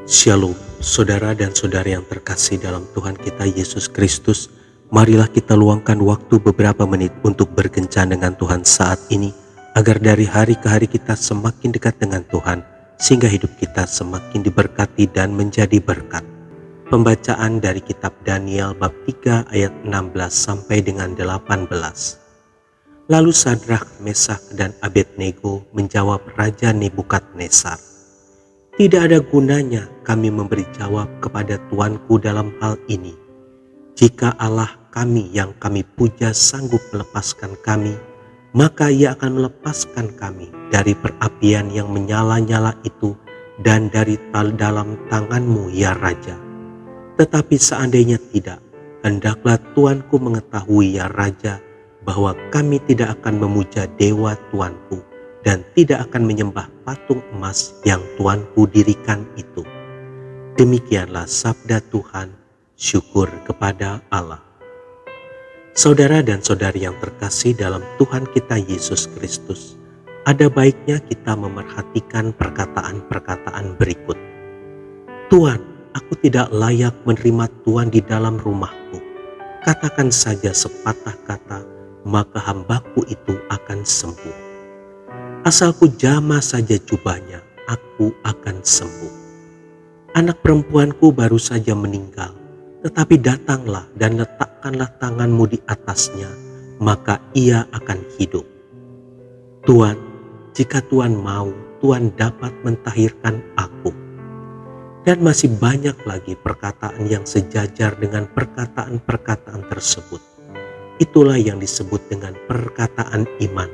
Shalom, saudara dan saudari yang terkasih dalam Tuhan kita Yesus Kristus. Marilah kita luangkan waktu beberapa menit untuk berkencan dengan Tuhan saat ini, agar dari hari ke hari kita semakin dekat dengan Tuhan, sehingga hidup kita semakin diberkati dan menjadi berkat. Pembacaan dari kitab Daniel bab 3 ayat 16 sampai dengan 18. Lalu Sadrak, Mesak, dan Abednego menjawab Raja Nebukadnezar, "Tidak ada gunanya kami memberi jawab kepada Tuanku dalam hal ini. Jika Allah kami yang kami puja sanggup melepaskan kami, maka Ia akan melepaskan kami dari perapian yang menyala-nyala itu dan dari dalam tanganmu, ya Raja. Tetapi seandainya tidak, hendaklah Tuanku mengetahui, ya Raja, bahwa kami tidak akan memuja dewa Tuanku dan tidak akan menyembah patung emas yang Tuanku dirikan itu." Demikianlah sabda Tuhan, syukur kepada Allah. Saudara dan saudari yang terkasih dalam Tuhan kita Yesus Kristus, ada baiknya kita memerhatikan perkataan-perkataan berikut. "Tuan, aku tidak layak menerima Tuan di dalam rumahku. Katakan saja sepatah kata, maka hambaku itu akan sembuh. Asalku jamah saja jubahnya, aku akan sembuh. Anak perempuanku baru saja meninggal, tetapi datanglah dan letakkanlah tanganmu di atasnya, maka ia akan hidup. Tuan, jika Tuan mau, Tuan dapat mentahirkan aku." Dan masih banyak lagi perkataan yang sejajar dengan perkataan-perkataan tersebut. Itulah yang disebut dengan perkataan iman.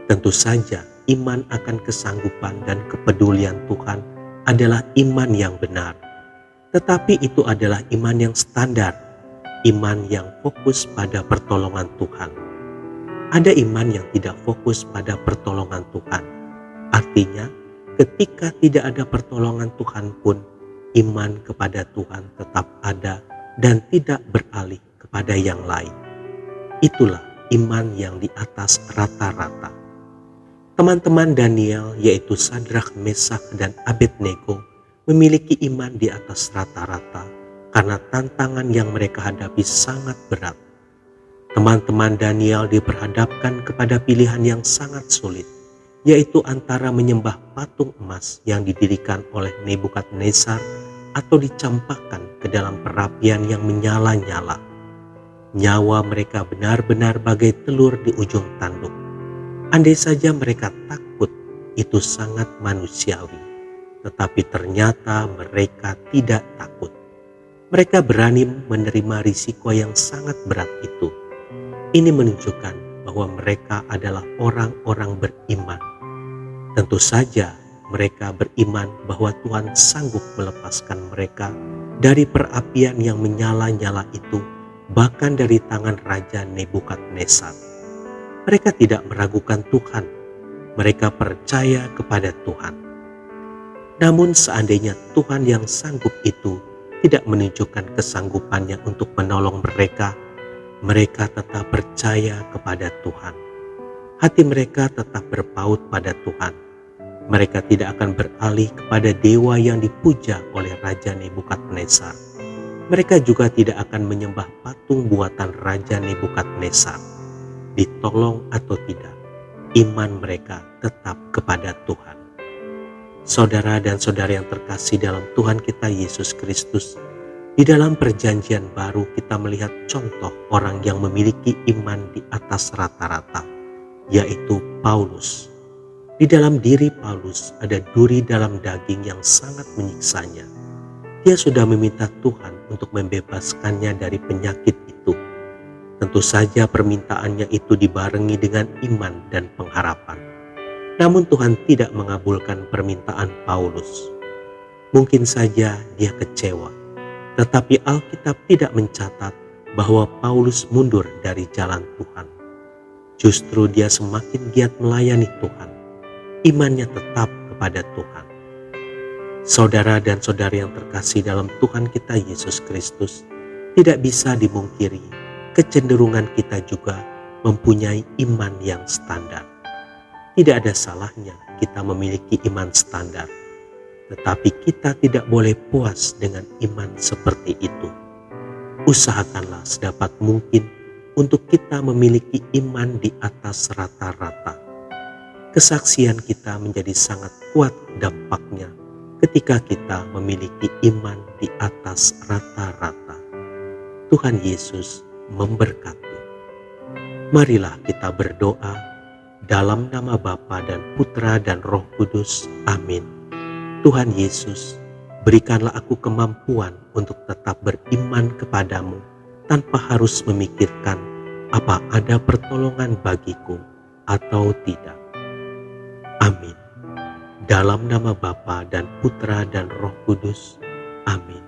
Tentu saja iman akan kesanggupan dan kepedulian Tuhan adalah iman yang benar. Tetapi itu adalah iman yang standar, iman yang fokus pada pertolongan Tuhan. Ada iman yang tidak fokus pada pertolongan Tuhan. Artinya, ketika tidak ada pertolongan Tuhan pun, iman kepada Tuhan tetap ada dan tidak beralih kepada yang lain. Itulah iman yang di atas rata-rata. Teman-teman Daniel, yaitu Sadrak, Mesak, dan Abednego, memiliki iman di atas rata-rata karena tantangan yang mereka hadapi sangat berat. Teman-teman Daniel diperhadapkan kepada pilihan yang sangat sulit, yaitu antara menyembah patung emas yang didirikan oleh Nebukadnezar atau dicampakkan ke dalam perapian yang menyala-nyala. Nyawa mereka benar-benar bagai telur di ujung tanduk. Andai saja mereka takut, itu sangat manusiawi. Tetapi ternyata mereka tidak takut. Mereka berani menerima risiko yang sangat berat itu. Ini menunjukkan bahwa mereka adalah orang-orang beriman. Tentu saja mereka beriman bahwa Tuhan sanggup melepaskan mereka dari perapian yang menyala-nyala itu, bahkan dari tangan Raja Nebukadnezar. Mereka tidak meragukan Tuhan, mereka percaya kepada Tuhan. Namun seandainya Tuhan yang sanggup itu tidak menunjukkan kesanggupannya untuk menolong mereka, mereka tetap percaya kepada Tuhan. Hati mereka tetap berpaut pada Tuhan. Mereka tidak akan beralih kepada dewa yang dipuja oleh Raja Nebukadnezar. Mereka juga tidak akan menyembah patung buatan Raja Nebukadnezar. Ditolong atau tidak, iman mereka tetap kepada Tuhan. Saudara dan saudari yang terkasih dalam Tuhan kita Yesus Kristus, di dalam perjanjian baru kita melihat contoh orang yang memiliki iman di atas rata-rata, yaitu Paulus. Di dalam diri Paulus ada duri dalam daging yang sangat menyiksanya. Dia sudah meminta Tuhan untuk membebaskannya dari penyakit itu. Tentu saja permintaannya itu dibarengi dengan iman dan pengharapan. Namun Tuhan tidak mengabulkan permintaan Paulus. Mungkin saja dia kecewa, tetapi Alkitab tidak mencatat bahwa Paulus mundur dari jalan Tuhan. Justru dia semakin giat melayani Tuhan. Imannya tetap kepada Tuhan. Saudara dan saudari yang terkasih dalam Tuhan kita Yesus Kristus, tidak bisa dimungkiri kecenderungan kita juga mempunyai iman yang standar. Tidak ada salahnya kita memiliki iman standar. Tetapi kita tidak boleh puas dengan iman seperti itu. Usahakanlah sedapat mungkin untuk kita memiliki iman di atas rata-rata. Kesaksian kita menjadi sangat kuat dampaknya ketika kita memiliki iman di atas rata-rata. Tuhan Yesus memberkati. Marilah kita berdoa dalam nama Bapa dan Putra dan Roh Kudus. Amin. Tuhan Yesus, berikanlah aku kemampuan untuk tetap beriman kepadamu tanpa harus memikirkan apa ada pertolongan bagiku atau tidak. Amin. Dalam nama Bapa dan Putra dan Roh Kudus. Amin.